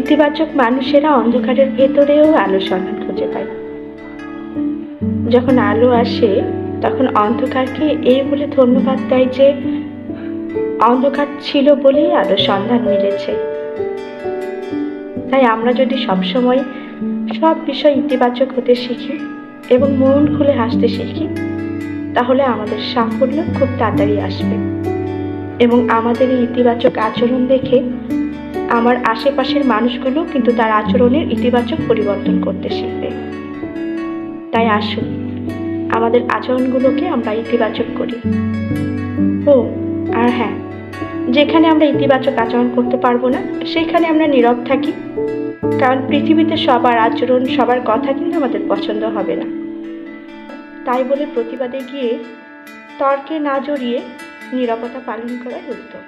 ইতিবাচক মানুষেরা অন্ধকারের ভেতরেও আলো সন্ধান খুঁজে পায়। যখন আলো আসে তখন অন্ধকারকে এই বলে ধন্যবাদ দেয় যে অন্ধকার ছিল বলেই আলো সন্ধান মিলেছে। তাই আমরা যদি সবসময় সব বিষয় ইতিবাচক হতে শিখি এবং মন খুলে হাসতে শিখি, তাহলে আমাদের সাফল্য খুব তাড়াতাড়ি আসবে এবং আমাদের এই ইতিবাচক আচরণ দেখে আমার আশেপাশের মানুষগুলো কিন্তু তার আচরণের ইতিবাচক পরিবর্তন করতে শিখবে। তাই আসুন আমাদের আচরণগুলোকে আমরা ইতিবাচক করি। ও আর হ্যাঁ, যেখানে আমরা ইতিবাচক আচরণ করতে পারবো না সেখানে আমরা নীরব থাকি, কারণ পৃথিবীতে সবার আচরণ সবার কথা কিন্তু আমাদের পছন্দ হবে না। তাই বলে প্রতিবাদে গিয়ে তর্কে না জড়িয়ে নীরবতা পালন করাই উত্তম।